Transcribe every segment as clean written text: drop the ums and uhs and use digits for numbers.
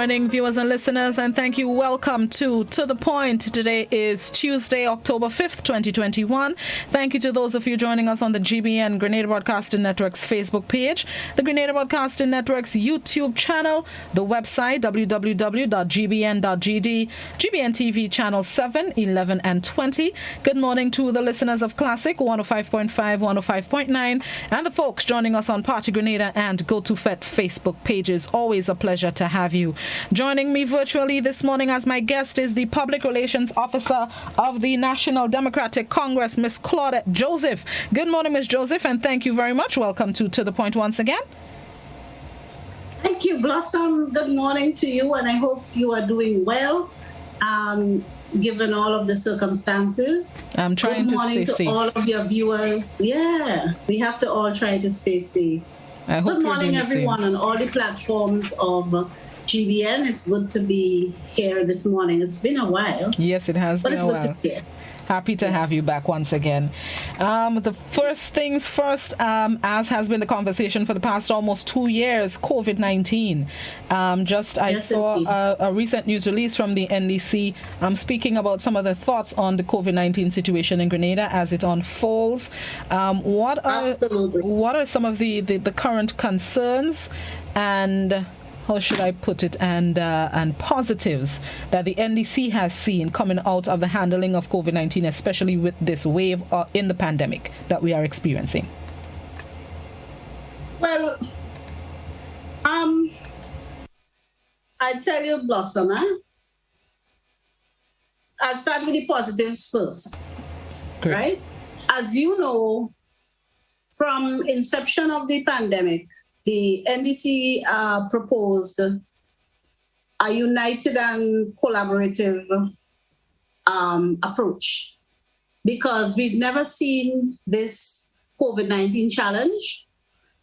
morning, viewers and listeners, and thank you. Welcome to The Point. Today is Tuesday, October 5th, 2021. Thank you to those of you joining us on the GBN Grenada Broadcasting Network's Facebook page, the Grenada Broadcasting Network's YouTube channel, the website www.gbn.gd, GBN TV channel 7, 11, and 20. Good morning to the listeners of Classic 105.5, 105.9, and the folks joining us on Party Grenada and Go to FET Facebook pages. Always a pleasure to have you. Joining me virtually this morning as my guest is the Public Relations Officer of the National Democratic Congress, Miss Claudette Joseph. Good morning, Miss Joseph, and thank you very much. Welcome to The Point once again. Thank you, Blossom. Good morning to you, and I hope you are doing well, given all of the circumstances. I'm trying to stay safe. Good morning to all of your viewers. Yeah, we have to all try to stay safe. Good morning, everyone, on all the platforms of GBN. It's good to be here this morning. It's been a while. Yes, it has been a while. Good to be here. Happy to have you back once again. The first things first, as has been the conversation for the past almost 2 years, COVID-19. I saw a recent news release from the NDC speaking about some of the thoughts on the COVID-19 situation in Grenada as it unfolds. What are some of the current concerns and how should I put it, and positives that the NDC has seen coming out of the handling of COVID-19, especially with this wave in the pandemic that we are experiencing? Well, I tell you, Blossom, I'll start with the positives first. Great. Right? As you know, from inception of the pandemic, the NDC proposed a united and collaborative approach because we've never seen this COVID-19 challenge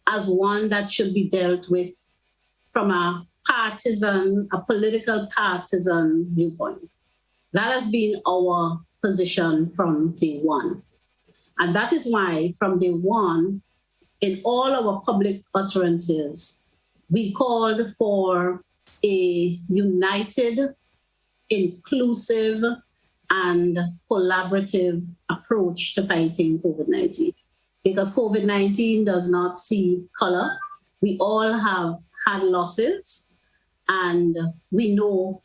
as one that should be dealt with from a political partisan viewpoint. That has been our position from day one. And that is why from day one, in all our public utterances, we called for a united, inclusive, and collaborative approach to fighting COVID-19. Because COVID-19 does not see color. We all have had losses, and we know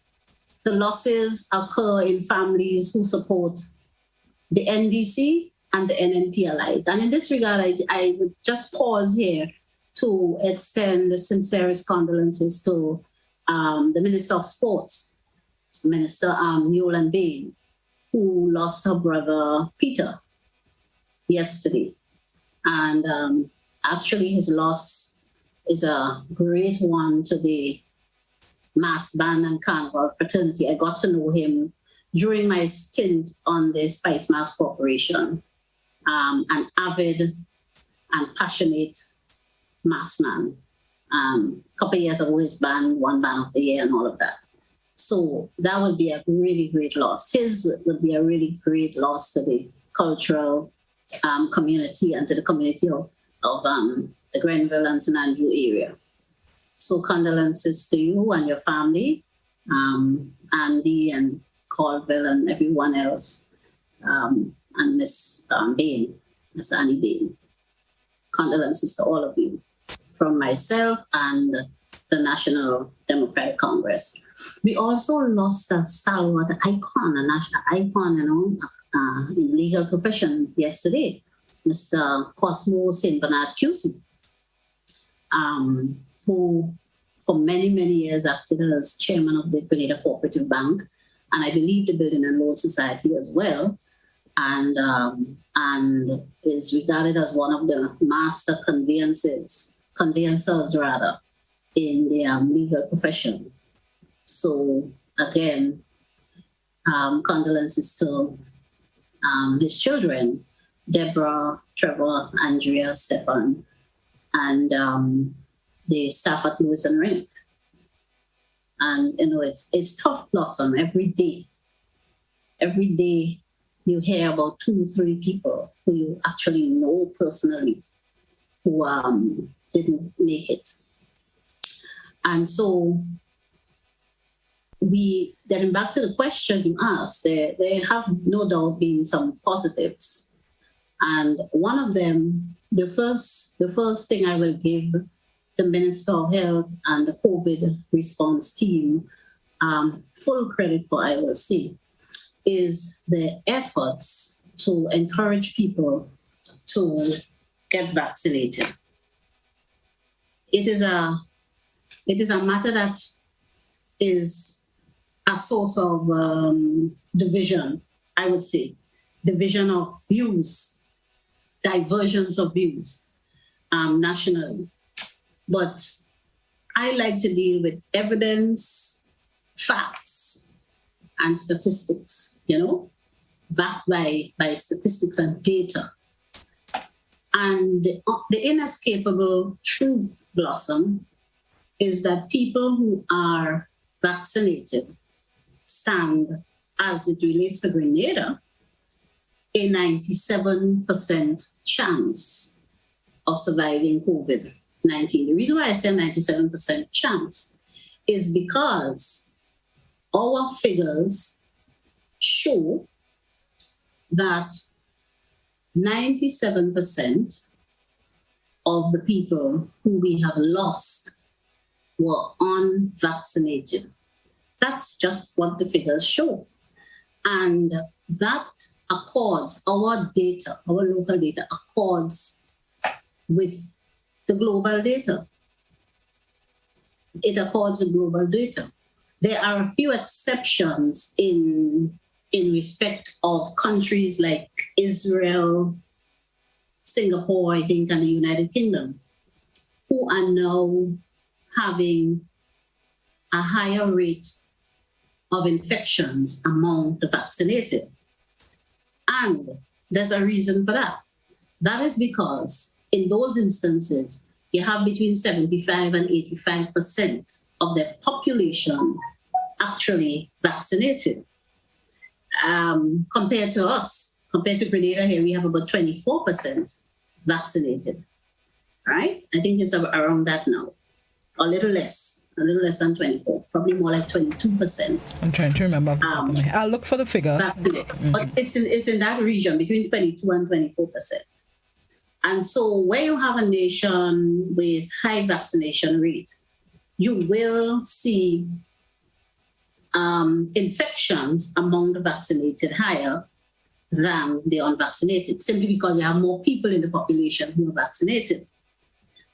the losses occur in families who support the NDC and the NNP alike. And in this regard, I would just pause here to extend the sincerest condolences to the Minister of Sports, Minister Newland Bain, who lost her brother Peter yesterday. And actually his loss is a great one to the mass band and carnival fraternity. I got to know him during my stint on the Spice Mass Corporation. An avid and passionate mass man. A couple of years ago, his band won Band of the Year and all of that. So that would be a really great loss. His would be a really great loss to the cultural community and to the community of the Grenville and St. Andrew area. So condolences to you and your family, Andy and Colville and everyone else. And Miss Bain, Miss Annie Bain. Condolences to all of you from myself and the National Democratic Congress. We also lost a stalwart icon, a national icon, in the legal profession yesterday, Mr. Cosmo St. Bernard QC, who for many, many years acted as chairman of the Grenada Cooperative Bank, and I believe the Building and Loan Society as well. And is regarded as one of the master conveyancers in the legal profession. So again, condolences to his children, Deborah, Trevor, Andrea, Stefan, and the staff at Lewis and Rennick. And it's tough, Blossom, every day. Every day you hear about 2-3 people who you actually know personally who didn't make it. And so getting back to the question you asked, there have no doubt been some positives. And one of them, the first thing I will give the Minister of Health and the COVID response team full credit for, I will say, is the efforts to encourage people to get vaccinated. It is a matter that is a source of division, I would say, division of views, diversions of views nationally. But I like to deal with evidence, facts, and statistics, backed by statistics and data. And the inescapable truth, Blossom, is that people who are vaccinated stand, as it relates to Grenada, a 97% chance of surviving COVID-19. The reason why I say 97% chance is because our figures show that 97% of the people who we have lost were unvaccinated. That's just what the figures show. And that accords, our data, our local data accords with the global data. It accords with global data. There are a few exceptions in respect of countries like Israel, Singapore, I think, and the United Kingdom, who are now having a higher rate of infections among the vaccinated. And there's a reason for that. That is because in those instances, you have between 75 and 85% of the population actually vaccinated. Compared to us, compared to Grenada here, we have about 24% vaccinated, right? I think it's around that now, a little less than 24, probably more like 22%. I'm trying to remember. I'll look for the figure. But it's in that region, between 22 and 24%. And so where you have a nation with high vaccination rate, you will see infections among the vaccinated higher than the unvaccinated, simply because there are more people in the population who are vaccinated.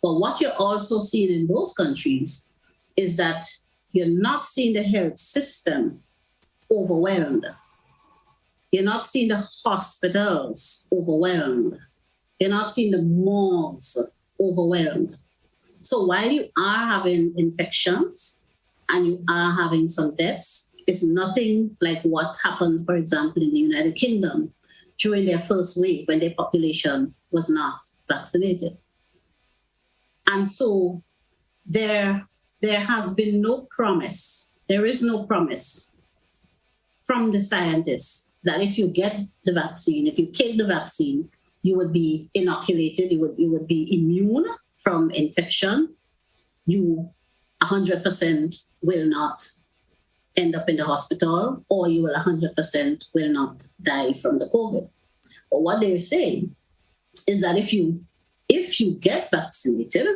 But what you're also seeing in those countries is that you're not seeing the health system overwhelmed. You're not seeing the hospitals overwhelmed. You're not seeing the morgues overwhelmed. So while you are having infections and you are having some deaths, it's nothing like what happened, for example, in the United Kingdom during their first wave when their population was not vaccinated. And so there has been no promise, there is no promise from the scientists that if you get the vaccine, if you take the vaccine, you would be inoculated, you would be immune from infection. You 100% will not end up in the hospital, or you will 100% will not die from the COVID. But what they're saying is that if you get vaccinated,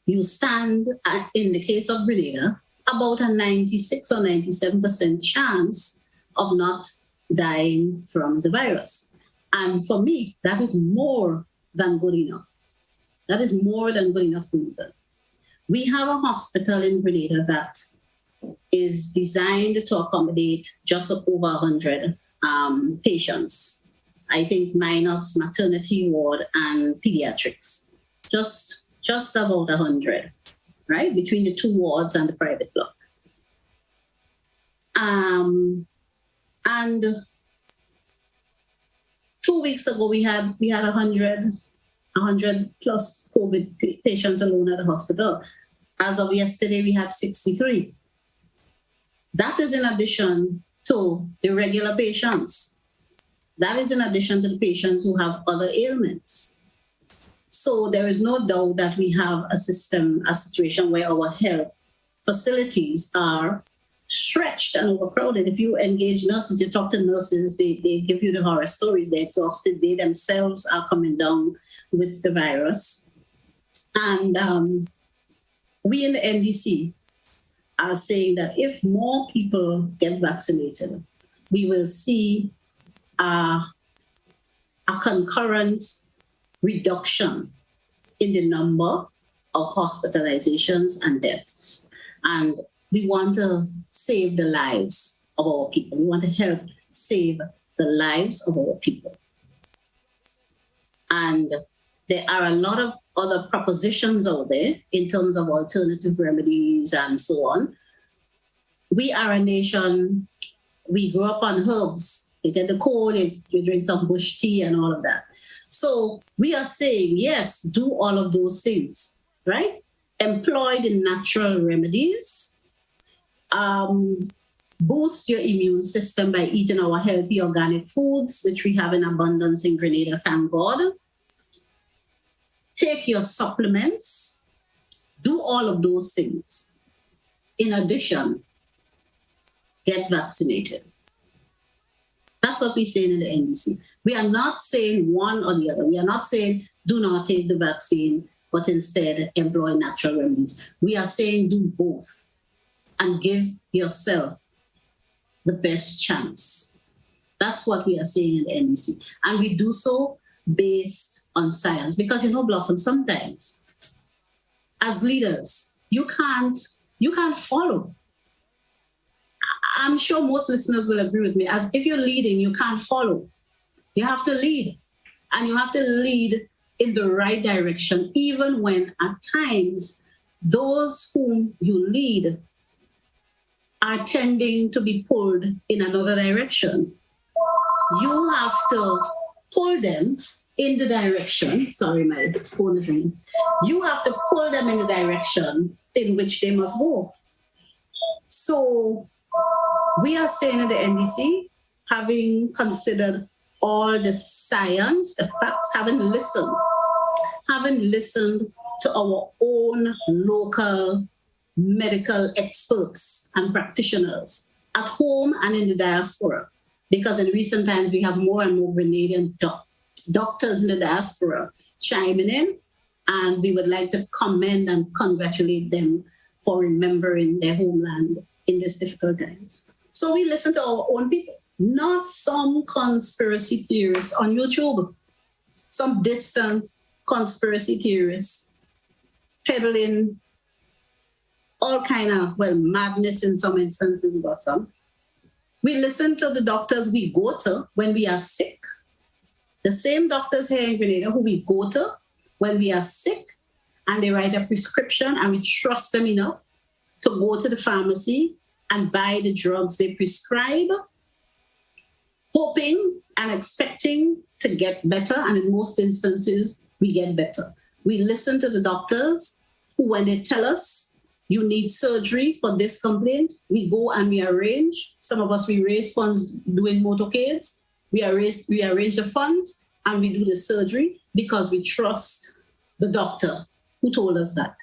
you stand, in the case of Grenada, about a 96 or 97% chance of not dying from the virus. And for me, that is more than good enough. That is more than good enough reason. We have a hospital in Grenada that is designed to accommodate just over 100 patients. I think minus maternity ward and pediatrics. Just about 100, right? Between the two wards and the private block. And 2 weeks ago, we had 100 plus COVID patients alone at the hospital. As of yesterday, we had 63. That is in addition to the regular patients. That is in addition to the patients who have other ailments. So there is no doubt that we have a situation where our health facilities are stretched and overcrowded. If you engage nurses, you talk to nurses, they give you the horror stories. They're exhausted. They themselves are coming down with the virus. And we in the NDC are saying that if more people get vaccinated, we will see a concurrent reduction in the number of hospitalizations and deaths. And we want to save the lives of our people. We want to help save the lives of our people. And there are a lot of other propositions out there in terms of alternative remedies and so on. We are a nation, we grew up on herbs. You get the cold, you drink some bush tea and all of that. So we are saying, yes, do all of those things, right? Employ the natural remedies, boost your immune system by eating our healthy organic foods, which we have in abundance in Grenada, thank God. Take your supplements, do all of those things. In addition, get vaccinated. That's what we're saying in the NDC. We are not saying one or the other. We are not saying do not take the vaccine, but instead employ natural remedies. We are saying do both and give yourself the best chance. That's what we are saying in the NDC. And we do so based on science. Because, Blossom, sometimes as leaders, you can't follow. I'm sure most listeners will agree with me. As if you're leading, you can't follow. You have to lead. And you have to lead in the right direction, even when at times those whom you lead are tending to be pulled in another direction. You have to pull them in the direction. Sorry, my phone is ringing. You have to pull them in the direction in which they must go. So we are saying in the NDC, having considered all the science, the facts, having listened to our own local medical experts and practitioners at home and in the diaspora, because in recent times we have more and more Grenadian doctors in the diaspora chiming in, and we would like to commend and congratulate them for remembering their homeland in these difficult times. So we listen to our own people, not some conspiracy theorists on YouTube, some distant conspiracy theorists peddling all kind of, madness in some instances, but some. We listen to the doctors we go to when we are sick. The same doctors here in Grenada who we go to when we are sick, and they write a prescription and we trust them enough to go to the pharmacy and buy the drugs they prescribe, hoping and expecting to get better. And in most instances, we get better. We listen to the doctors who, when they tell us, you need surgery for this complaint, we go and we arrange. Some of us, we raise funds doing motorcades. We arrange the funds and we do the surgery because we trust the doctor who told us that.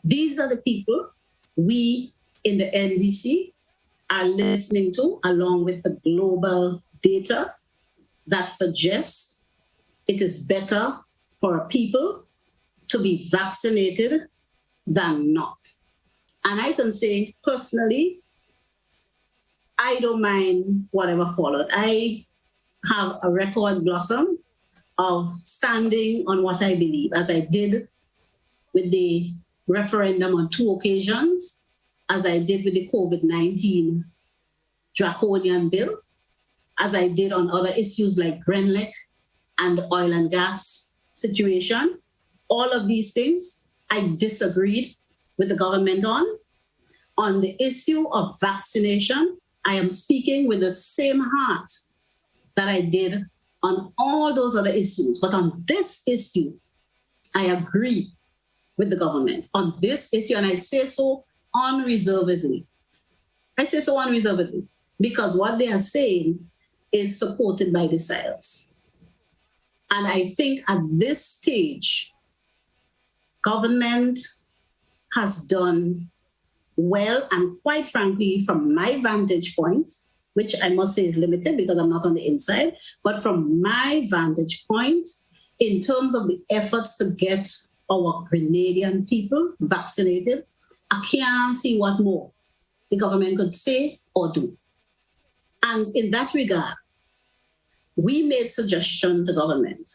These are the people we in the NDC are listening to, along with the global data that suggests it is better for people to be vaccinated than not. And I can say personally, I don't mind whatever followed. I have a record, Blossom, of standing on what I believe, as I did with the referendum on 2 occasions, as I did with the COVID-19 draconian bill, as I did on other issues like Grenlec and the oil and gas situation. All of these things I disagreed with the government on. On the issue of vaccination, I am speaking with the same heart that I did on all those other issues. But on this issue, I agree with the government on this issue, and I say so unreservedly. I say so unreservedly because what they are saying is supported by the science. And I think at this stage, government has done well, and quite frankly, from my vantage point, which I must say is limited because I'm not on the inside, but from my vantage point, in terms of the efforts to get our Grenadian people vaccinated, I can't see what more the government could say or do. And in that regard, we made suggestion to government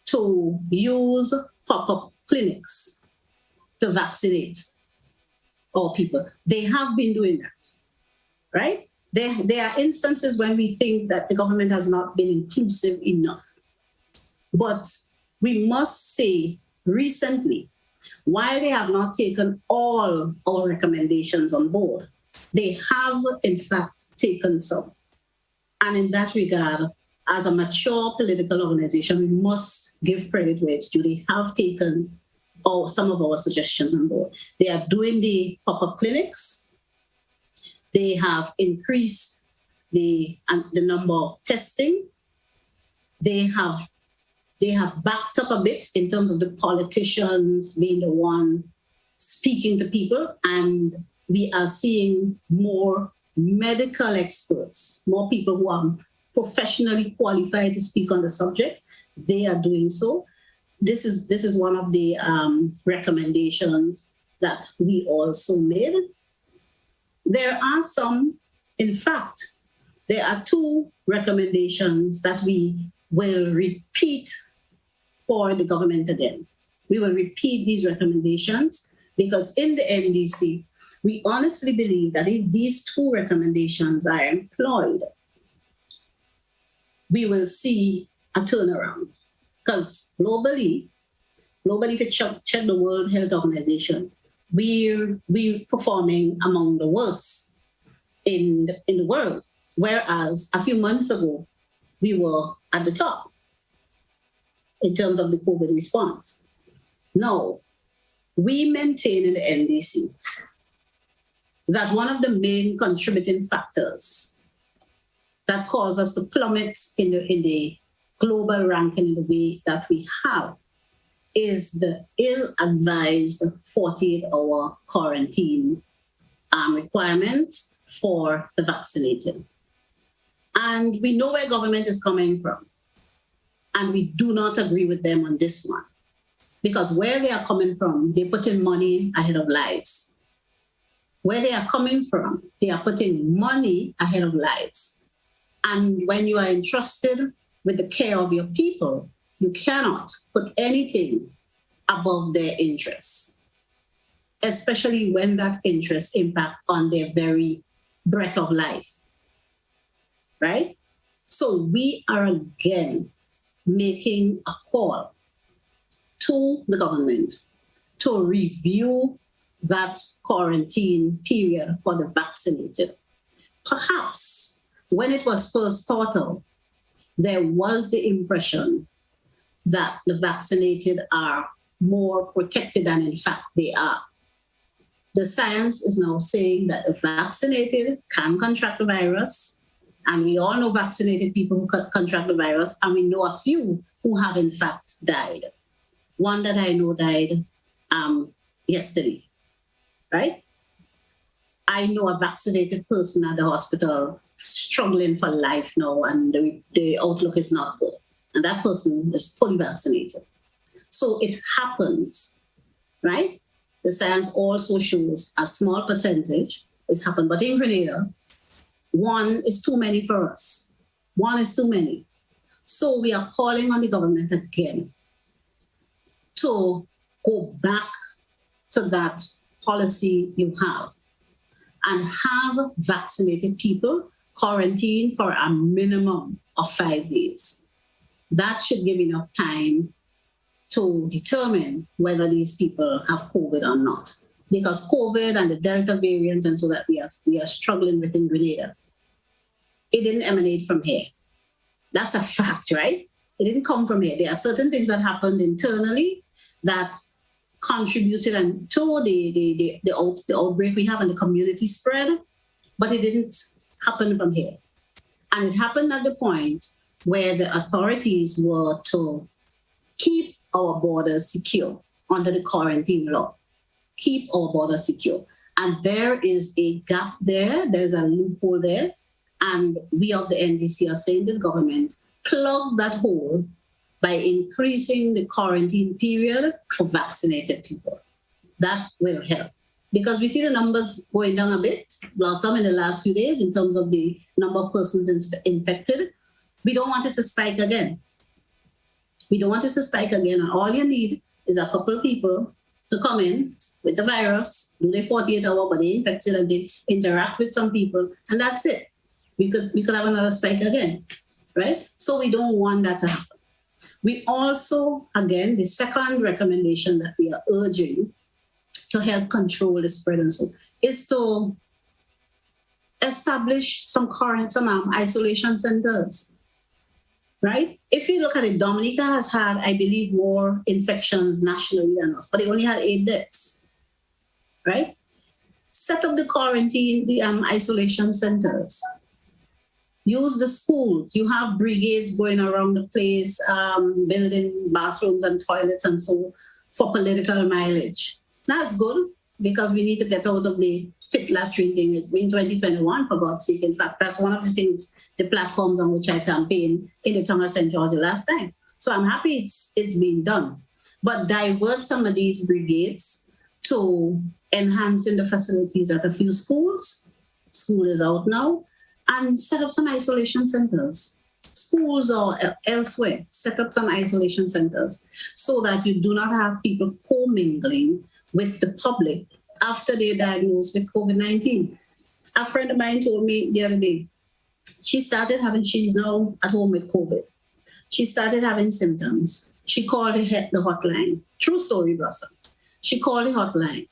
to use pop-up clinics to vaccinate our people. They have been doing that, right? There are instances when we think that the government has not been inclusive enough. But we must say recently, while they have not taken all our recommendations on board, they have in fact taken some. And in that regard, as a mature political organization, we must give credit where it's due. They have taken some of our suggestions on board. They are doing the pop-up clinics. They have increased the number of testing. They have backed up a bit in terms of the politicians being the one speaking to people. And we are seeing more medical experts, more people who are professionally qualified to speak on the subject. They are doing so. This is one of the recommendations that we also made. There are some, in fact, there are two recommendations that we will repeat for the government again. We will repeat these recommendations because in the NDC, we honestly believe that if these two recommendations are employed, we will see a turnaround. Because globally, if you check the World Health Organization, we're performing among the worst in the world. Whereas a few months ago, we were at the top in terms of the COVID response. Now, we maintain in the NDC that one of the main contributing factors that cause us to plummet in the global ranking in the way that we have is the ill-advised 48-hour quarantine requirement for the vaccinated. And we know where government is coming from. And we do not agree with them on this one. Because where they are coming from, they're putting money ahead of lives. Where they are coming from, they are putting money ahead of lives. And when you are entrusted with the care of your people, you cannot put anything above their interests, especially when that interest impacts on their very breath of life, right? So we are again making a call to the government to review that quarantine period for the vaccinated. Perhaps when it was first thought of, there was the impression that the vaccinated are more protected than in fact they are. The science is now saying that the vaccinated can contract the virus, and we all know vaccinated people who contract the virus, and we know a few who have in fact died. One that I know died yesterday, right? I know a vaccinated person at the hospital struggling for life now, and the outlook is not good. And that person is fully vaccinated. So it happens, right? The science also shows a small percentage is happened. But in Grenada, one is too many for us. One is too many. So we are calling on the government again to go back to that policy you have and have vaccinated people quarantine for a minimum of 5 days. That should give enough time to determine whether these people have COVID or not. Because COVID and the Delta variant, and so that we are struggling with in Grenada, it didn't emanate from here. That's a fact, right? It didn't come from here. There are certain things that happened internally that contributed and to the outbreak we have and the community spread, but it didn't happen from here. And it happened at the point where the authorities were to keep our borders secure under the quarantine law. Keep our borders secure. And there is a gap there. There's a loophole there. And we of the NDC are saying to the government, plug that hole by increasing the quarantine period for vaccinated people. That will help. Because we see the numbers going down a bit, blossom in the last few days in terms of the number of persons infected. We don't want it to spike again. We don't want it to spike again. And all you need is a couple of people to come in with the virus, do their 48 hour, but they infected and they interact with some people, and that's it. We could have another spike again, right? So we don't want that to happen. We also, again, the second recommendation that we are urging to help control the spread and so is to establish some isolation centers, right? If you look at it, Dominica has had, I believe, more infections nationally than us, but they only had 8 deaths, right? Set up the quarantine, the isolation centers. Use the schools. You have brigades going around the place, building bathrooms and toilets and so for political mileage. That's good because we need to get out of the pit latrine thing. It's been 2021, for God's sake. In fact, that's one of the things, the platforms on which I campaigned in the town of St. George last time. So I'm happy it's being done. But divert some of these brigades to enhancing the facilities at a few schools. School is out now. And set up some isolation centers. Schools or elsewhere, set up some isolation centers so that you do not have people commingling with the public after they're diagnosed with COVID-19. A friend of mine told me the other day, she's now at home with COVID. She started having symptoms. She called the hotline. True story, Blossom. She called the hotline.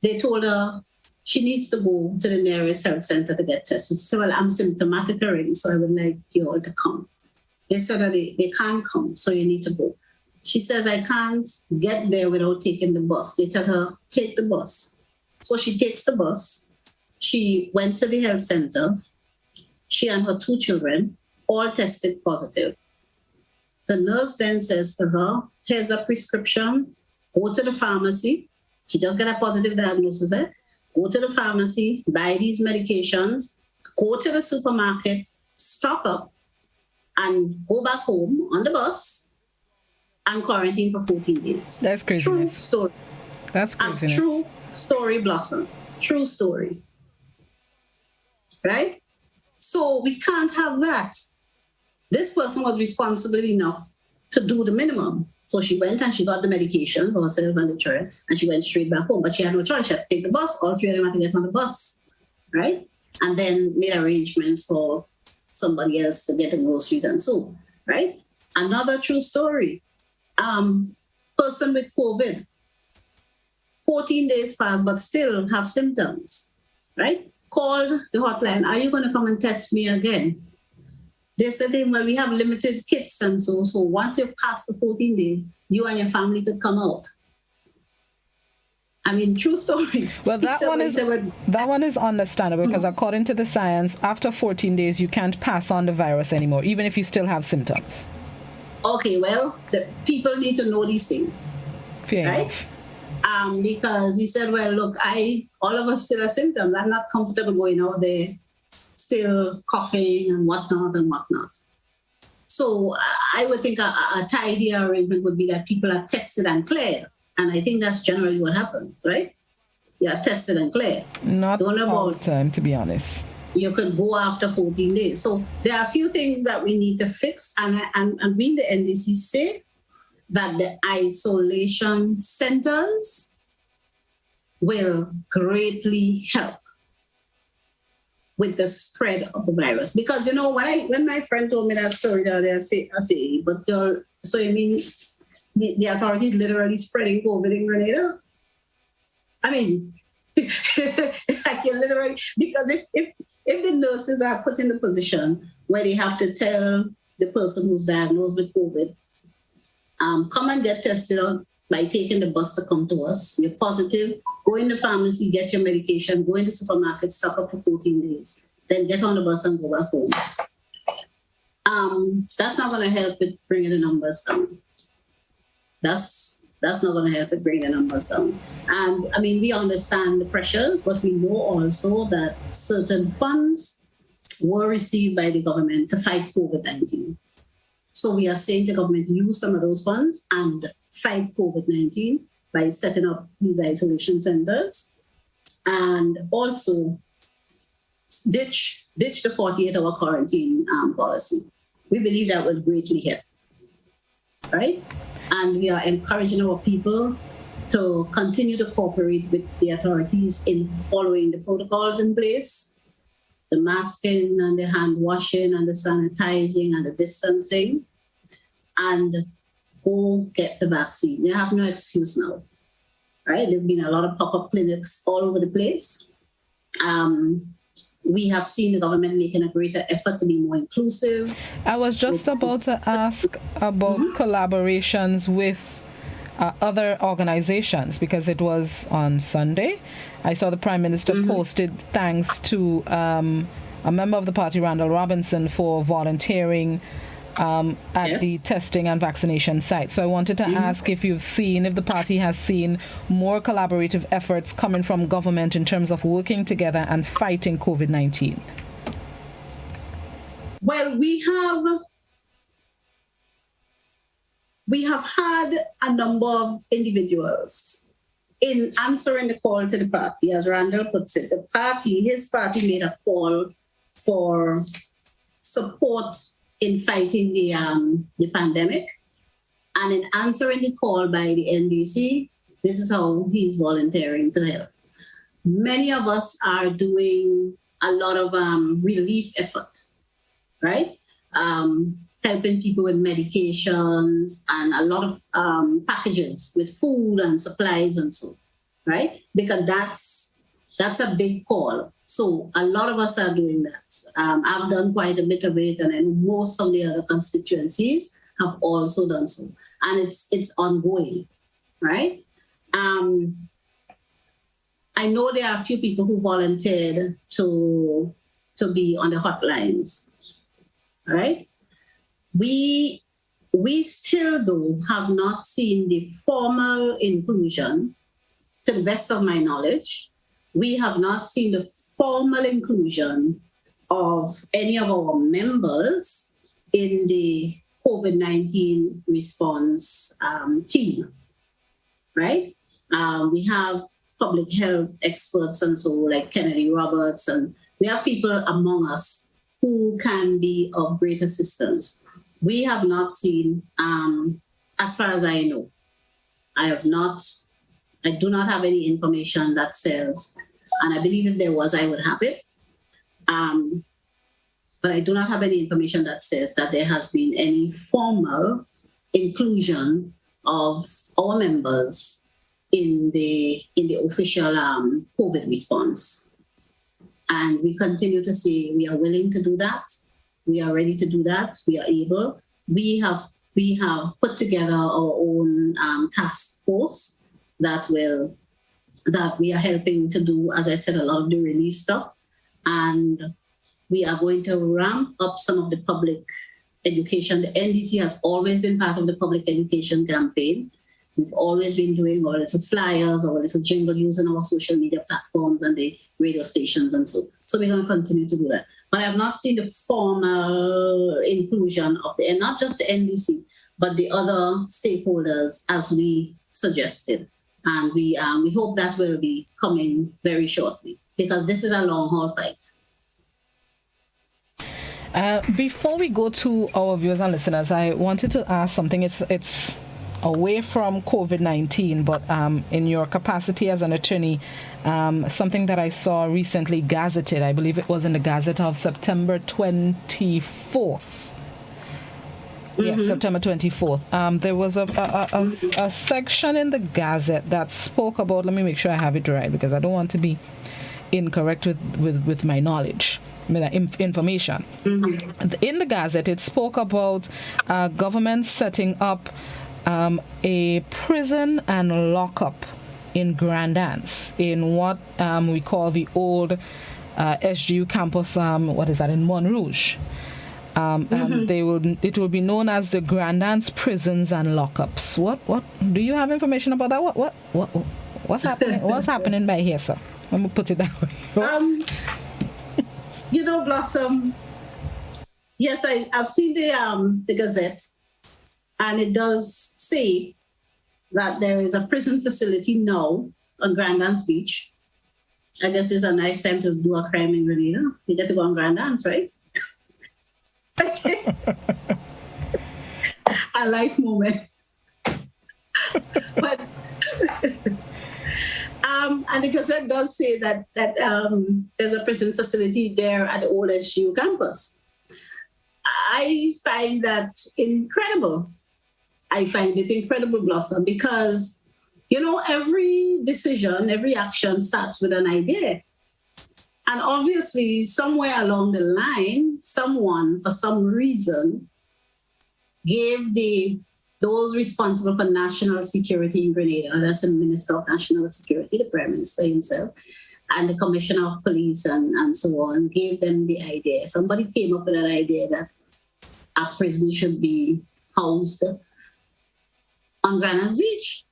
They told her she needs to go to the nearest health center to get tested. She said, well, I'm symptomatic already, so I would like you all to come. They said that they can't come, so you need to go. She said, I can't get there without taking the bus. They tell her, take the bus. So she takes the bus. She went to the health center. She and her 2 children all tested positive. The nurse then says to her, here's a prescription. Go to the pharmacy. She just got a positive diagnosis there. Go to the pharmacy, buy these medications, go to the supermarket, stock up, and go back home on the bus and quarantine for 14 days. That's craziness. True story. That's craziness. True story, Blossom. True story. Right? So we can't have that. This person was responsible enough to do the minimum. So she went and she got the medication for herself and the child, and she went straight back home. But she had no choice. She had to take the bus. All 3 of them had to get on the bus, right? And then made arrangements for somebody else to get the groceries and so, right? Another true story. Person with COVID, 14 days passed, but still have symptoms, right? Called the hotline. Are you going to come and test me again? They said, well, we have limited kits and so once you've passed the 14 days, you and your family could come out. I mean, true story. Well, that one is understandable because according to the science, after 14 days, you can't pass on the virus anymore, even if you still have symptoms. Okay, well, the people need to know these things. Fair right? enough. Because he said, well, look, all of us still have symptoms. I'm not comfortable going out there still coughing and whatnot. So I would think a tidy arrangement would be that people are tested and cleared. And I think that's generally what happens, right? You are tested and cleared. Not all the time, to be honest. You could go after 14 days. So there are a few things that we need to fix. And we in the NDC say that the isolation centers will greatly help with the spread of the virus. Because, when my friend told me that story the other day, I say, but so you mean the authorities literally spreading COVID in Grenada? I mean, like you literally, because if the nurses are put in the position where they have to tell the person who's diagnosed with COVID, come and get tested by taking the bus to come to us. You're positive, go in the pharmacy, get your medication, go in the supermarket, stock up for 14 days, then get on the bus and go back home. That's not going to help with bringing the numbers down. That's That's not going to help it bring the numbers down. And I mean, we understand the pressures, but we know also that certain funds were received by the government to fight COVID-19. So we are saying the government use some of those funds and fight COVID-19 by setting up these isolation centers, and also ditch the 48-hour quarantine policy. We believe that will greatly help, right? And we are encouraging our people to continue to cooperate with the authorities in following the protocols in place, the masking and the hand washing and the sanitizing and the distancing, and go get the vaccine. You have no excuse now, right? There have been a lot of pop-up clinics all over the place. We have seen the government making a greater effort to be more inclusive. I was just about to ask about collaborations with other organizations, because it was on Sunday. I saw the Prime Minister posted thanks to a member of the party, Randall Robinson, for volunteering at the testing and vaccination site. So I wanted to ask if the party has seen more collaborative efforts coming from government in terms of working together and fighting COVID-19. Well, we have had a number of individuals in answering the call to the party, as Randall puts it. His party made a call for support in fighting the pandemic. And in answering the call by the NDC, this is how he's volunteering to help. Many of us are doing a lot of relief efforts, right? Helping people with medications and a lot of packages with food and supplies and so, right? Because that's a big call. So a lot of us are doing that. I've done quite a bit of it, and then most of the other constituencies have also done so. And it's ongoing, right? I know there are a few people who volunteered to be on the hotlines, right? We still, though, have not seen the formal inclusion, to the best of my knowledge. We have not seen the formal inclusion of any of our members in the COVID-19 response team, right? We have public health experts and so, like Kennedy Roberts, and we have people among us who can be of great assistance. We have not seen, as far as I know, I do not have any information that says, and I believe if there was, I would have it. But I do not have any information that says that there has been any formal inclusion of our members in the official COVID response. And we continue to say we are willing to do that. We are ready to do that. We are able. We have put together our own task force that we are helping to do, as I said, a lot of the relief stuff. And we are going to ramp up some of the public education. The NDC has always been part of the public education campaign. We've always been doing our little flyers, our little jingle using our social media platforms and the radio stations and so. So we're going to continue to do that. But I have not seen the formal inclusion of and not just the NDC, but the other stakeholders as we suggested. And we hope that will be coming very shortly, because this is a long haul fight. Before we go to our viewers and listeners, I wanted to ask something. It's away from COVID-19, but in your capacity as an attorney, something that I saw recently gazetted, I believe it was in the Gazette of September 24th. Yes, September 24th. There was a section in the Gazette that spoke about, let me make sure I have it right, because I don't want to be incorrect with my knowledge, information. In the Gazette, it spoke about government setting up a prison and lockup in Grand Anse, in what we call the old SGU campus, in Montrouge. and it will be known as the Grandance Prisons and Lockups. What do you have information about that? What's happening? What's happening by here, sir? Let me put it that way. Blossom. Yes, I've seen the Gazette, and it does say that there is a prison facility now on Grandance Beach. I guess it's a nice time to do a crime in Grenada. You get to go on Grandance, right? A light moment. But and the Gazette does say that there's a prison facility there at the old SGU campus. I find that incredible. I find it incredible, Blossom, because, every decision, every action starts with an idea. And obviously, somewhere along the line, someone, for some reason, gave those responsible for national security in Grenada, that's the Minister of National Security, the Prime Minister himself, and the Commissioner of Police and so on, gave them the idea. Somebody came up with an idea that a prison should be housed on Grandance Beach.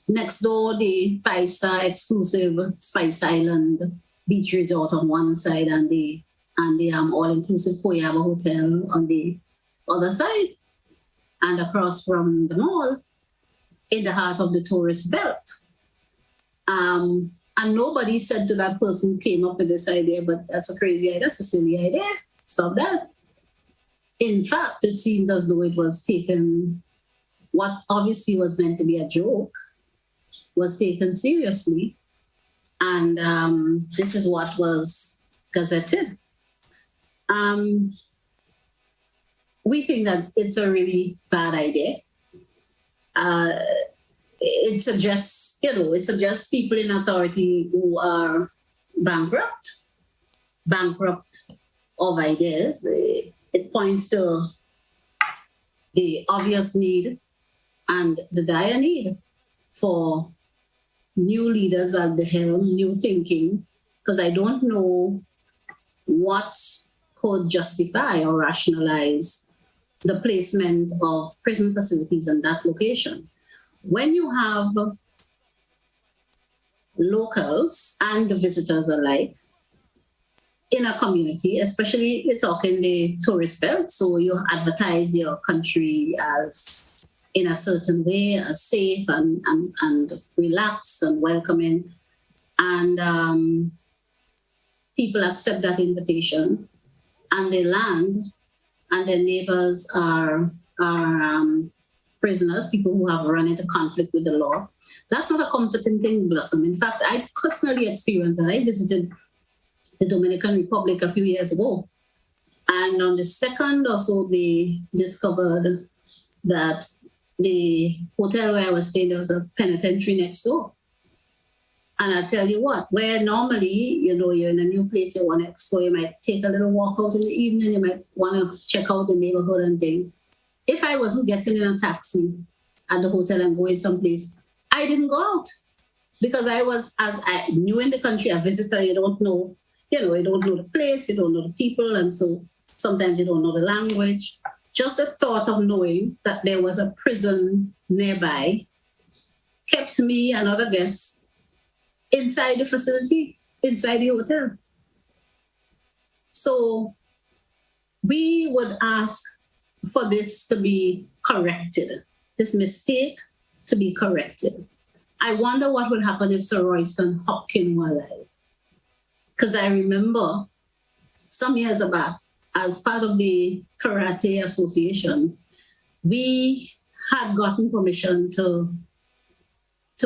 Next door, the 5-star exclusive Spice Island Beach Resort on one side and the all-inclusive Koyaba Hotel on the other side. And across from the mall, in the heart of the tourist belt. And nobody said to that person who came up with this idea, but that's a crazy idea, that's a silly idea, stop that. In fact, it seemed as though it was taken, what obviously was meant to be a joke, was taken seriously. And this is what was gazetted. We think that it's a really bad idea. It suggests people in authority who are bankrupt of ideas. It points to the obvious need and the dire need for new leaders at the helm, new thinking, because I don't know what could justify or rationalize the placement of prison facilities in that location. When you have locals and the visitors alike in a community, especially you're talking the tourist belt, so you advertise your country as in a certain way, as safe and relaxed and welcoming, and people accept that invitation and they land, and their neighbors are prisoners, people who have run into conflict with the law. That's not a comforting thing, Blossom. In fact, I personally experienced that. I visited the Dominican Republic a few years ago. And on the second or so, they discovered that the hotel where I was staying, there was a penitentiary next door. And I tell you what, where normally, you're in a new place, you want to explore, you might take a little walk out in the evening, you might want to check out the neighborhood and things. If I wasn't getting in a taxi at the hotel and going someplace, I didn't go out because I was, as I knew in the country, a visitor, you don't know the place, you don't know the people, and so sometimes you don't know the language. Just the thought of knowing that there was a prison nearby kept me and other guests inside the facility, inside the hotel. So we would ask for this to be corrected, this mistake to be corrected. I wonder what would happen if Sir Royston Hopkins were alive. Because I remember some years back, as part of the Karate Association, we had gotten permission to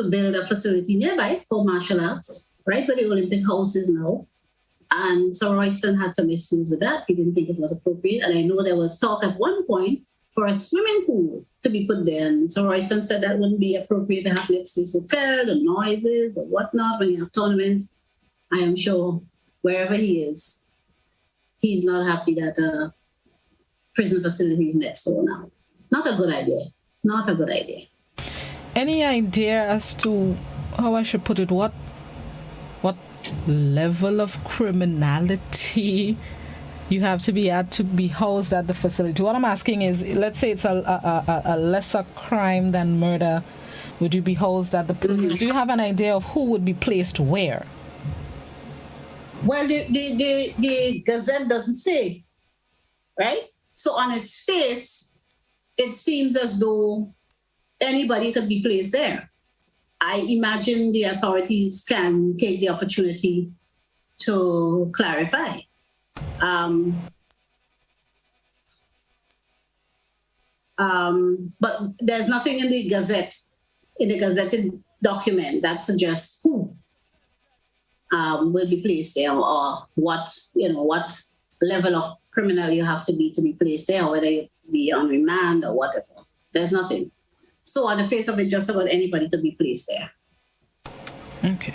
build a facility nearby for martial arts, right where the Olympic House is now. And Sir Royston had some issues with that. He didn't think it was appropriate. And I know there was talk at one point for a swimming pool to be put there. And Sir Royston said that wouldn't be appropriate to have next to his hotel, the noises, the whatnot, when you have tournaments. I am sure wherever he is, he's not happy that prison facility is next door now. Not a good idea. Not a good idea. Any idea as to how I should put it? What level of criminality you have to be housed at the facility. What I'm asking is, let's say it's a lesser crime than murder. Would you be housed at the prison? Do you have an idea of who would be placed where? Well, the Gazette doesn't say, right? So on its face, it seems as though anybody could be placed there. I imagine the authorities can take the opportunity to clarify. But there's nothing in the gazetted document that suggests who will be placed there, or what level of criminal you have to be placed there, or whether you be on remand or whatever. There's nothing. So on the face of it, just about anybody could be placed there. Okay.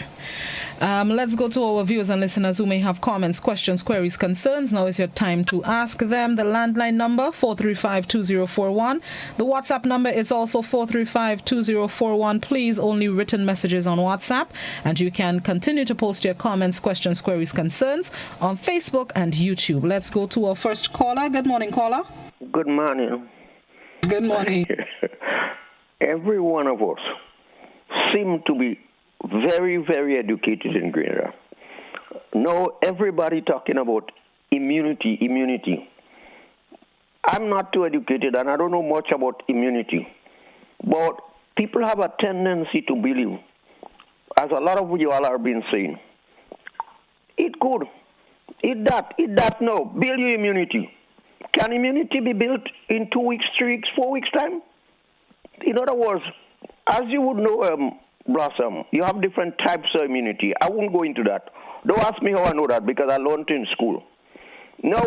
Let's go to our viewers and listeners who may have comments, questions, queries, concerns. Now is your time to ask them. The landline number, 435-2041. The WhatsApp number is also 435-2041. Please, only written messages on WhatsApp. And you can continue to post your comments, questions, queries, concerns on Facebook and YouTube. Let's go to our first caller. Good morning, caller. Good morning. Good morning. Every one of us seem to be very, very educated in Grenada. Now everybody talking about immunity. I'm not too educated and I don't know much about immunity. But people have a tendency to believe, as a lot of you all have been saying, eat good, eat that now, build your immunity. Can immunity be built in 2 weeks, 3 weeks, 4 weeks time? In other words, as you would know, Blossom, you have different types of immunity. I won't go into that. Don't ask me how I know that, because I learned it in school. Now,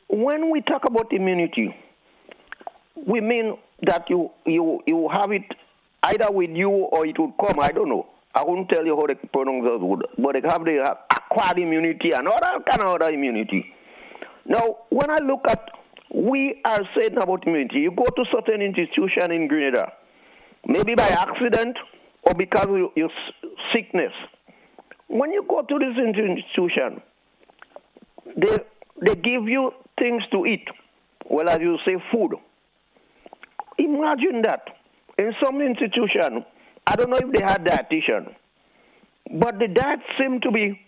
when we talk about immunity, we mean that you have it either with you or it would come. I don't know. I won't tell you how they pronounce those words, but they have acquired immunity and other kind of other immunity. Now, when I look at, we are saying about immunity, you go to certain institution in Grenada, maybe by accident or because of your sickness. When you go to this institution, they give you things to eat. Well, as you say, food. Imagine that. In some institution, I don't know if they had dietitian, but the diet seemed to be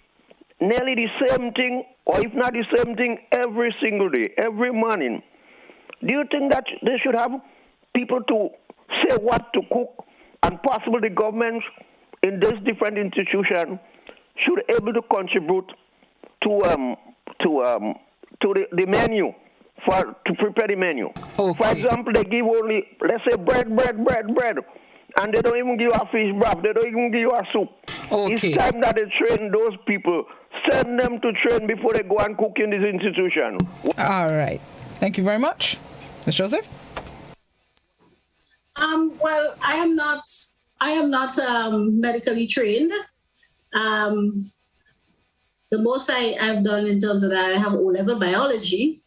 nearly the same thing, or if not the same thing, every single day, every morning. Do you think that they should have people to say what to cook, and possibly the government in this different institution should able to contribute to the menu, to prepare the menu? Okay. For example, they give only, let's say, bread, and they don't even give you a fish broth. They don't even give you a soup. Okay. It's time that they train those people. Send them to train before they go and cook in this institution. All right. Thank you very much. Ms. Joseph? Well, I am not medically trained. The most I've done in terms of that, I have O-level biology.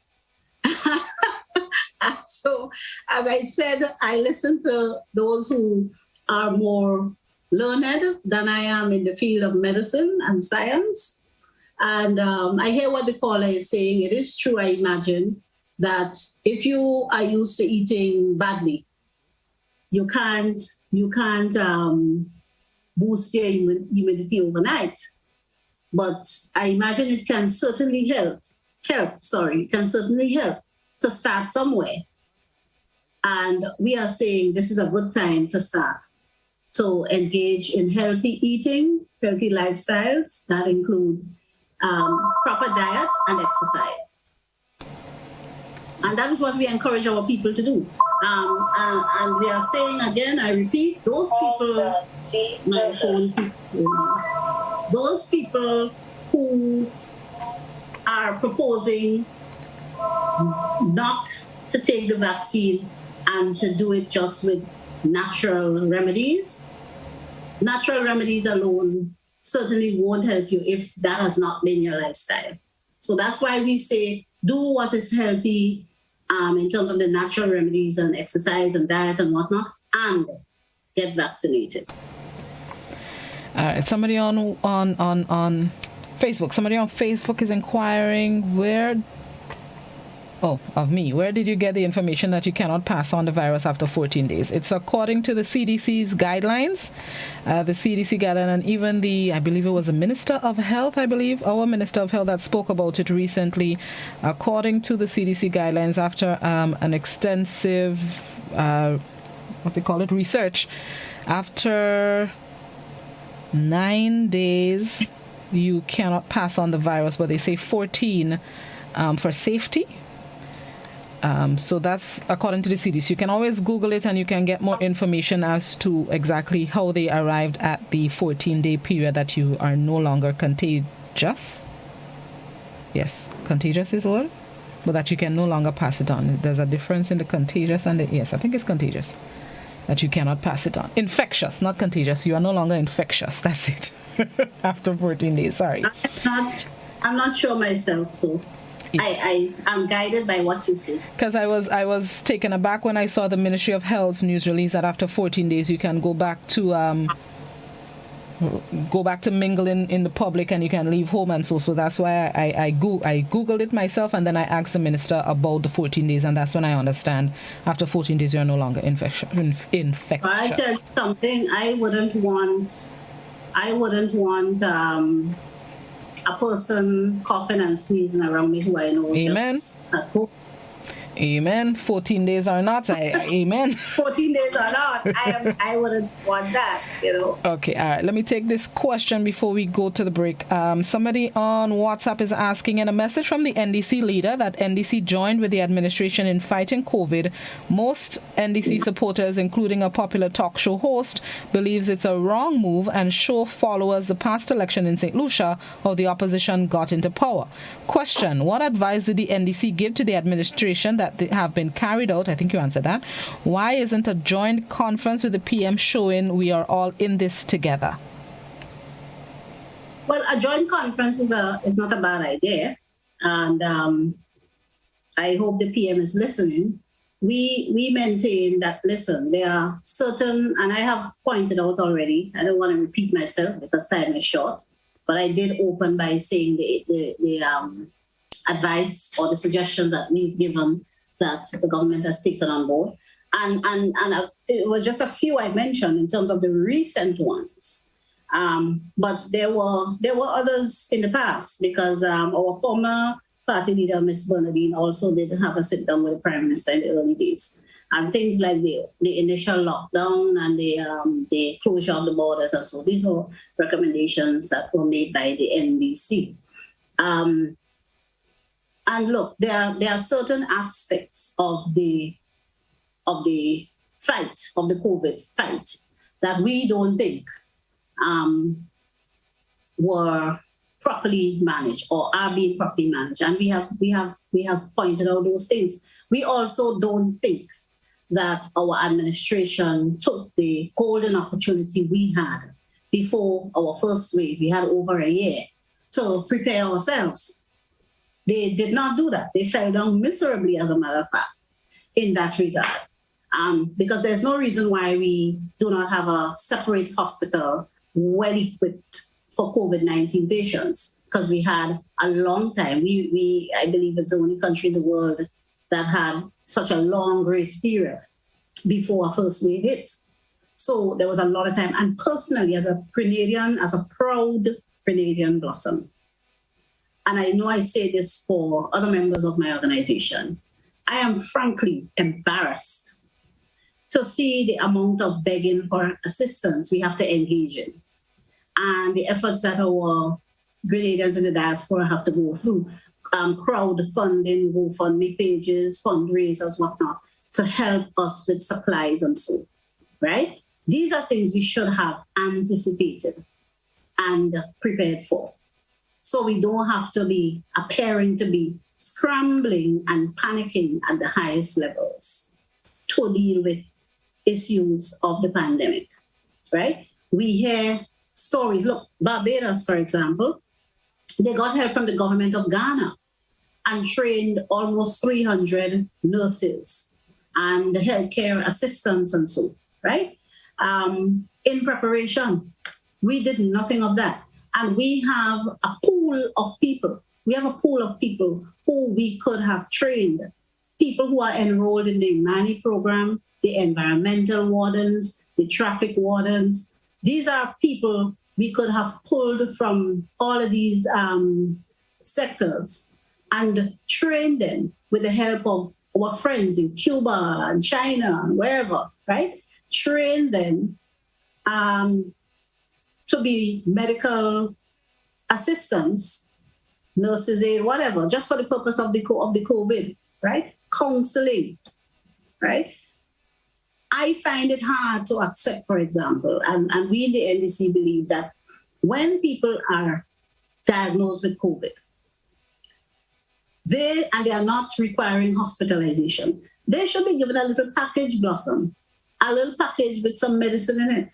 So, as I said, I listen to those who are more learned than I am in the field of medicine and science. And I hear what the caller is saying. It is true, I imagine, that if you are used to eating badly, you can't boost your immunity overnight. But I imagine it can certainly help to start somewhere. And we are saying this is a good time to start to engage in healthy eating, healthy lifestyles. That includes proper diet and exercise. And that is what we encourage our people to do. And we are saying again, I repeat, those people, my phone keeps ringing. Those people who are proposing not to take the vaccine and to do it just with natural remedies. Natural remedies alone certainly won't help you if that has not been your lifestyle. So that's why we say do what is healthy in terms of the natural remedies and exercise and diet and whatnot, and get vaccinated. All right. Somebody on Facebook. Somebody on Facebook is inquiring, where Oh, of me. Where did you get the information that you cannot pass on the virus after 14 days? It's according to the CDC's guidelines. The CDC guideline, and even I believe it was a Minister of Health, our Minister of Health that spoke about it recently. According to the CDC guidelines, after an extensive, research, after 9 days, you cannot pass on the virus, but they say 14 for safety. So that's according to the CDC. You can always Google it and you can get more information as to exactly how they arrived at the 14-day period that you are no longer contagious. Yes, contagious is all, but that you can no longer pass it on. There's a difference in the contagious and yes, I think it's contagious, that you cannot pass it on. Infectious, not contagious. You are no longer infectious. That's it. After 14 days, sorry. I'm not sure myself, so... I'm guided by what you say. Because I was taken aback when I saw the Ministry of Health's news release that after 14 days you can go back to mingling in the public and you can leave home and so that's why I Googled it myself, and then I asked the minister about the 14 days, and that's when I understand after 14 days you're no longer infectious. I tell you something, I wouldn't want a person coughing and sneezing around me who I know. Amen. Amen. 14 days or not. Amen. 14 days or not. I wouldn't want that, Okay, all right. Let me take this question before we go to the break. Somebody on WhatsApp is asking, in a message from the NDC leader that NDC joined with the administration in fighting COVID. Most NDC supporters, including a popular talk show host, believes it's a wrong move and show followers the past election in St. Lucia how the opposition got into power. Question, what advice did the NDC give to the administration that they have been carried out? I think you answered that. Why isn't a joint conference with the PM showing we are all in this together? Well, a joint conference is not a bad idea, and I hope the PM is listening. We maintain that, listen, there are certain, and I have pointed out already, I don't want to repeat myself because time is short, but I did open by saying the advice or the suggestion that we've given that the government has taken on board. And it was just a few I mentioned in terms of the recent ones. But there were others in the past, because our former party leader, Ms. Bernadine, also did have a sit down with the Prime Minister in the early days. And things like the initial lockdown and the closure of the borders and so. These were recommendations that were made by the NDC. And look, there are certain aspects of the fight, of the COVID fight, that we don't think were properly managed or are being properly managed. And we have pointed out those things. We also don't think that our administration took the golden opportunity we had before our first wave. We had over a year to prepare ourselves. They did not do that. They fell down miserably, as a matter of fact, in that regard. Because there's no reason why we do not have a separate hospital well equipped for COVID-19 patients, because we had a long time. I believe it's the only country in the world that had such a long grace period before our first wave hit. So there was a lot of time. And personally, as a proud Grenadian blossom, and I know I say this for other members of my organization, I am frankly embarrassed to see the amount of begging for assistance we have to engage in, and the efforts that our Grenadians in the diaspora have to go through, crowdfunding, GoFundMe pages, fundraisers, whatnot, to help us with supplies and so, right? These are things we should have anticipated and prepared for. So we don't have to be appearing to be scrambling and panicking at the highest levels to deal with issues of the pandemic, right? We hear stories. Look, Barbados, for example, they got help from the government of Ghana and trained almost 300 nurses and healthcare assistants and so, right? In preparation, we did nothing of that. And we have a pool of people we have a pool of people who we could have trained. People who are enrolled in the MANI program, the environmental wardens, the traffic wardens. These are people we could have pulled from all of these sectors and trained them with the help of our friends in Cuba and China and wherever, right? Train them to be medical assistants, nurses aid, whatever, just for the purpose of the COVID, right? Counseling, right? I find it hard to accept, for example, and we in the NDC believe that when people are diagnosed with COVID, they are not requiring hospitalization, they should be given a little package, Blossom, a little package with some medicine in it,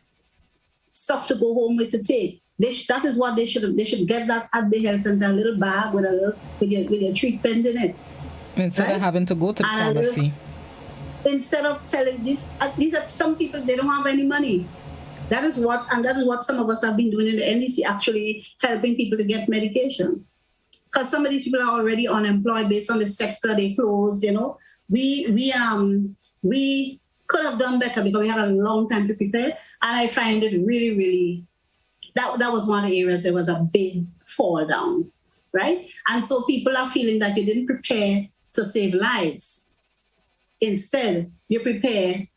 stuff to go home with to take. That is what they should get that at the health center, a little bag with your treatment in it. Instead of having to go to the pharmacy. Instead of telling these are some people, they don't have any money. That is what some of us have been doing in the NDC, actually helping people to get medication. Because some of these people are already unemployed based on the sector they closed, you know. We could have done better because we had a long time to prepare. And I find it really, really, that was one of the areas there was a big fall down, right? And so people are feeling that you didn't prepare to save lives. Instead, you're prepared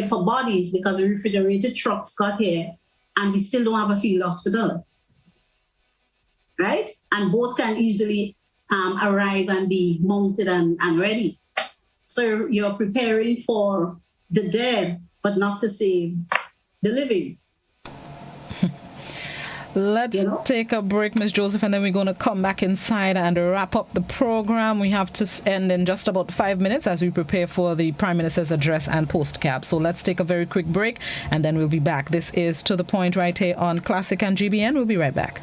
for bodies because the refrigerated trucks got here and we still don't have a field hospital, right? And both can easily arrive and be mounted and ready. So you're preparing for the dead, but not to save the living. Let's take a break, Ms. Joseph, and then we're going to come back inside and wrap up the program. We have to end in just about 5 minutes as we prepare for the Prime Minister's address and postcap. So let's take a very quick break, and then we'll be back. This is To The Point right here on Classic and GBN. We'll be right back.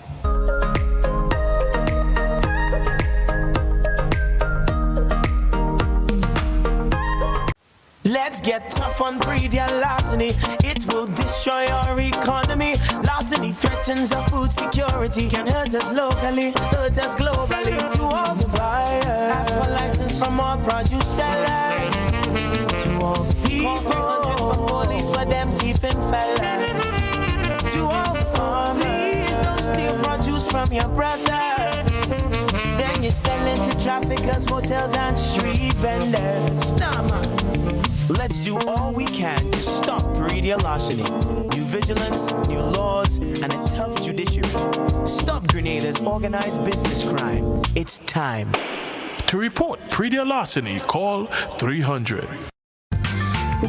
Let's get tough on breeder larceny. It will destroy our economy. Larceny threatens our food security. Can hurt us locally, hurt us globally. To all the buyers, ask for license from all produce sellers. To all people, 300 for police for them thieving fellas. To all the farmers, don't steal produce from your brother. Then you sell it to traffickers, hotels and street vendors. Nah, man. Let's do all we can to stop breeder larceny. New vigilance, new laws, and a tough judiciary. Stop Grenada's organized business crime. It's time. To report breeder larceny, call 300.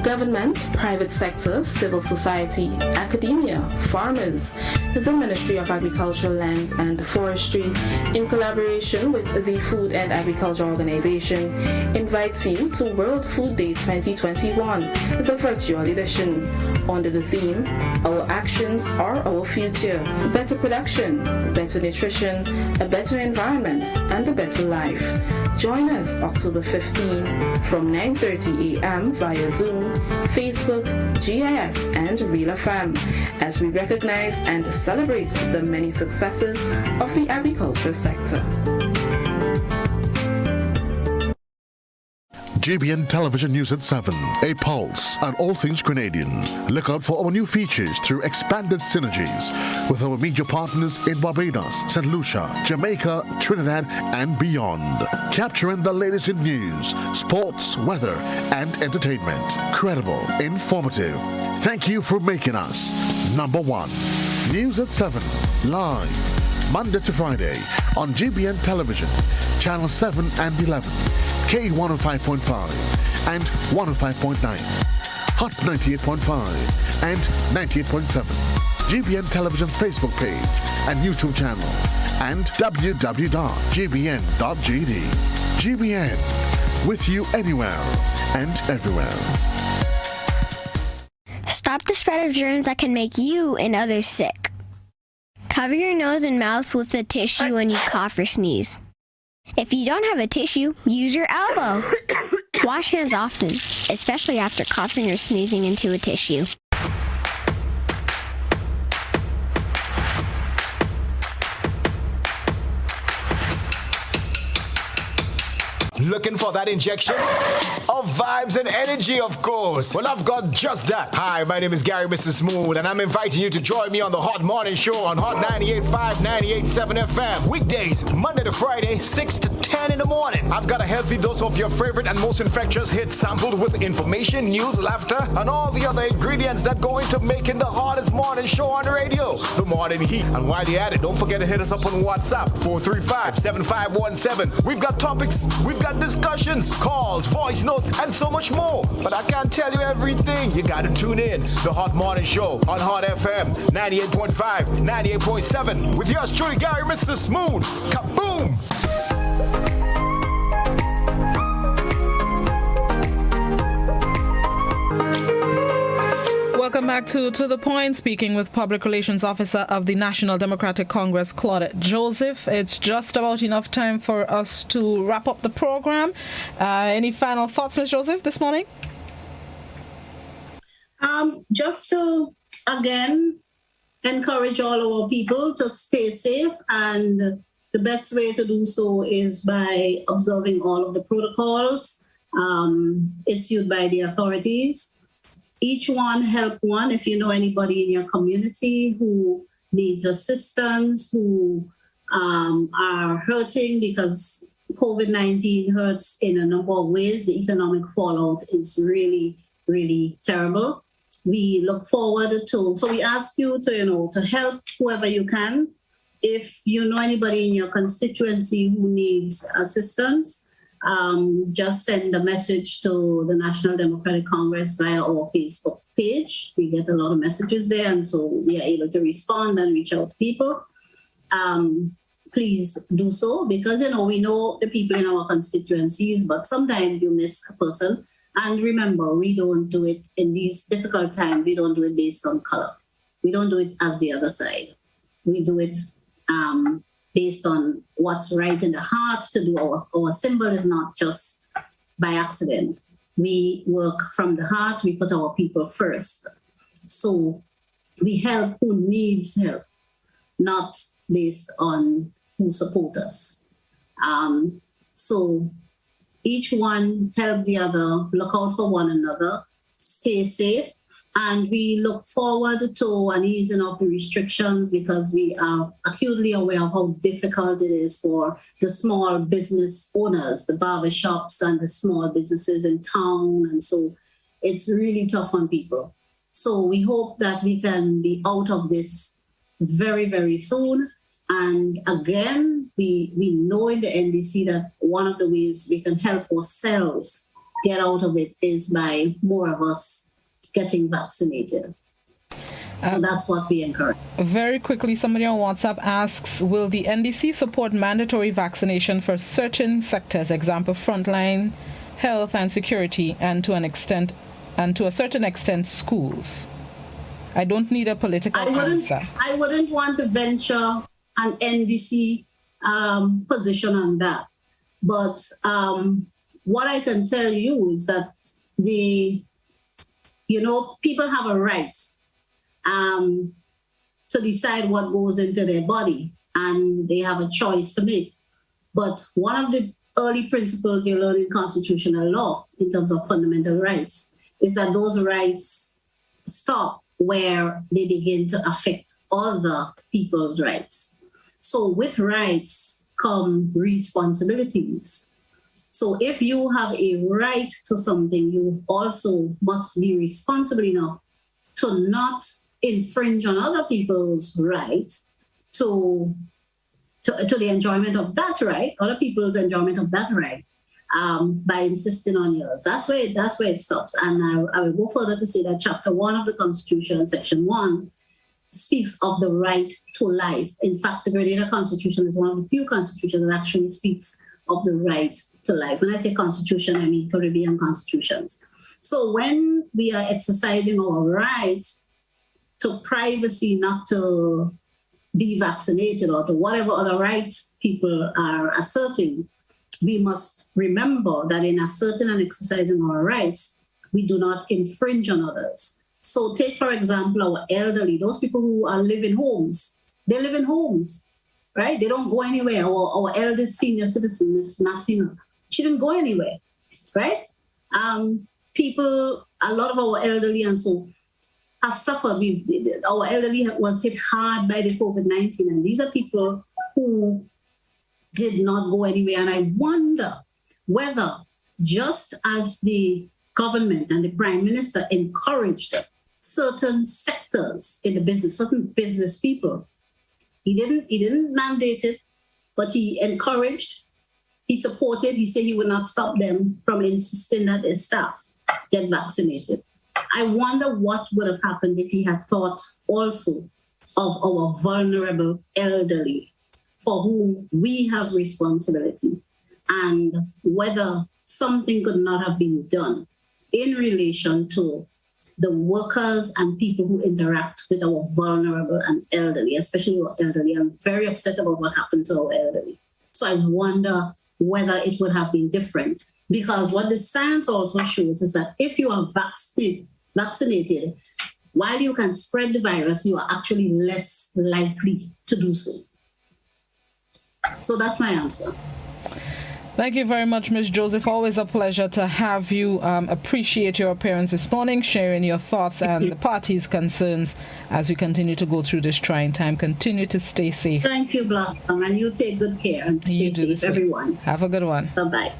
Government, private sector, civil society, academia, farmers, the Ministry of Agriculture, Lands and Forestry, in collaboration with the Food and Agriculture Organization, invites you to World Food Day 2021, the virtual edition, under the theme, Our Actions Are Our Future, Better Production, Better Nutrition, a Better Environment, and a Better Life. Join us October 15 from 9:30 a.m. via Zoom, Facebook, GIS, and Real FM as we recognize and celebrate the many successes of the agriculture sector. GBN Television News at 7, a pulse on all things Grenadian. Look out for our new features through expanded synergies with our media partners in Barbados, St. Lucia, Jamaica, Trinidad, and beyond. Capturing the latest in news, sports, weather, and entertainment. Credible, informative. Thank you for making us number one. News at 7, live, Monday to Friday on GBN Television, Channel 7 and 11. K105.5 and 105.9, Hot 98.5 and 98.7, GBN Television Facebook page and YouTube channel, and www.gbn.gd. GBN, with you anywhere and everywhere. Stop the spread of germs that can make you and others sick. Cover your nose and mouth with a tissue when you cough or sneeze. If you don't have a tissue, use your elbow. Wash hands often, especially after coughing or sneezing into a tissue. Looking for that injection of vibes and energy, of course? Well, I've got just that. Hi, my name is Gary, Mr. Smooth, and I'm inviting you to join me on the Hot Morning Show on Hot 98.5, 98.7 FM. Weekdays, Monday to Friday, 6 to 10 in the morning. I've got a healthy dose of your favorite and most infectious hits sampled with information, news, laughter, and all the other ingredients that go into making the hottest morning show on the radio, The Morning Heat. And while you're at it, don't forget to hit us up on WhatsApp, 435-7517. We've got topics, we've got discussions, calls, voice notes, and so much more. But I can't tell you everything. You gotta tune in. The Hot Morning Show on Hot FM 98.5, 98.7 with yours truly, Gary, Mr. Smooth. Kaboom! Welcome back to The Point, speaking with Public Relations Officer of the National Democratic Congress, Claudette Joseph. It's just about enough time for us to wrap up the program. Any final thoughts, Ms. Joseph, this morning? Just to, again, encourage all our people to stay safe, and the best way to do so is by observing all of the protocols issued by the authorities. Each one help one. If you know anybody in your community who needs assistance, who are hurting because COVID-19 hurts in a number of ways, the economic fallout is really, really terrible. We look forward to, so we ask you to help whoever you can. If you know anybody in your constituency who needs assistance, just send a message to the National Democratic Congress via our Facebook page. We get a lot of messages there, and so we are able to respond and reach out to people. Please do so, because we know the people in our constituencies, but sometimes you miss a person. And remember, we don't do it in these difficult times. We don't do it based on color. We don't do it as the other side. We do it based on what's right in the heart to do. Our symbol is not just by accident. We work from the heart. We put our people first. So we help who needs help, not based on who support us. So each one help the other, look out for one another, stay safe. And we look forward to an easing of the restrictions, because we are acutely aware of how difficult it is for the small business owners, the barbershops and the small businesses in town. And so it's really tough on people. So we hope that we can be out of this very, very soon. And again, we know in the NDC that one of the ways we can help ourselves get out of it is by more of us getting vaccinated. So that's what we encourage. Very quickly, somebody on WhatsApp asks, will the NDC support mandatory vaccination for certain sectors, example frontline, health and security, and to a certain extent schools? I don't need a political answer. I wouldn't want to venture an NDC position on that. But what I can tell you is that people have a right to decide what goes into their body, and they have a choice to make. But one of the early principles you learn in constitutional law in terms of fundamental rights is that those rights stop where they begin to affect other people's rights. So with rights come responsibilities. So if you have a right to something, you also must be responsible enough to not infringe on other people's right to the enjoyment of that right, other people's enjoyment of that right, by insisting on yours. That's where it stops. And I will go further to say that Chapter 1 of the Constitution, Section 1, speaks of the right to life. In fact, the Grenada Constitution is one of the few constitutions that actually speaks of the right to life. When I say constitution, I mean Caribbean constitutions. So when we are exercising our right to privacy, not to be vaccinated, or to whatever other rights people are asserting, we must remember that in asserting and exercising our rights, we do not infringe on others. So take, for example, our elderly, those people who live in homes. They live in homes, right? They don't go anywhere. Our eldest senior citizen, Miss Massima, she didn't go anywhere, right? People, a lot of our elderly and so have suffered. Our elderly was hit hard by the COVID-19, and these are people who did not go anywhere. And I wonder whether, just as the government and the Prime Minister encouraged certain sectors in the business, certain business people, he didn't mandate it, but he encouraged, he supported, he said he would not stop them from insisting that their staff get vaccinated. I wonder what would have happened if he had thought also of our vulnerable elderly for whom we have responsibility, and whether something could not have been done in relation to the workers and people who interact with our vulnerable and elderly, especially our elderly. I'm very upset about what happened to our elderly. So I wonder whether it would have been different. Because what the science also shows is that if you are vaccinated, while you can spread the virus, you are actually less likely to do so. So that's my answer. Thank you very much, Ms. Joseph. Always a pleasure to have you. Appreciate your appearance this morning, sharing your thoughts and the party's concerns as we continue to go through this trying time. Continue to stay safe. Thank you, Blossom, and you take good care and stay safe, everyone. Have a good one. Bye-bye.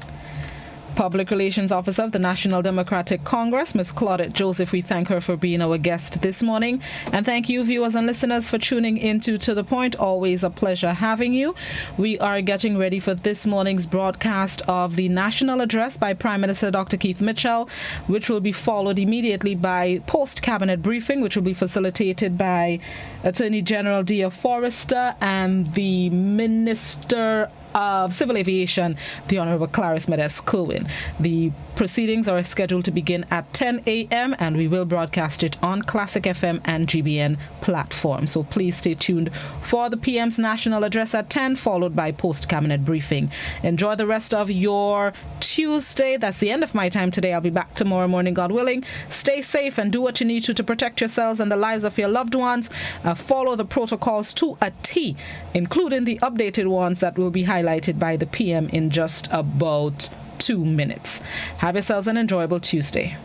Public Relations Officer of the National Democratic Congress, Ms. Claudette Joseph. We thank her for being our guest this morning. And thank you, viewers and listeners, for tuning into To The Point. Always a pleasure having you. We are getting ready for this morning's broadcast of the National Address by Prime Minister Dr. Keith Mitchell, which will be followed immediately by post-cabinet briefing, which will be facilitated by Attorney General Dia Forrester and the Minister of Civil Aviation, the Honorable Clarice Medes-Kerwin. The proceedings are scheduled to begin at 10 a.m. and we will broadcast it on Classic FM and GBN platforms. So please stay tuned for the PM's National Address at 10, followed by post-cabinet briefing. Enjoy the rest of your Tuesday. That's the end of my time today. I'll be back tomorrow morning, God willing. Stay safe and do what you need to protect yourselves and the lives of your loved ones. Follow the protocols to a T, including the updated ones that will be highlighted by the PM in just about 2 minutes. Have yourselves an enjoyable Tuesday.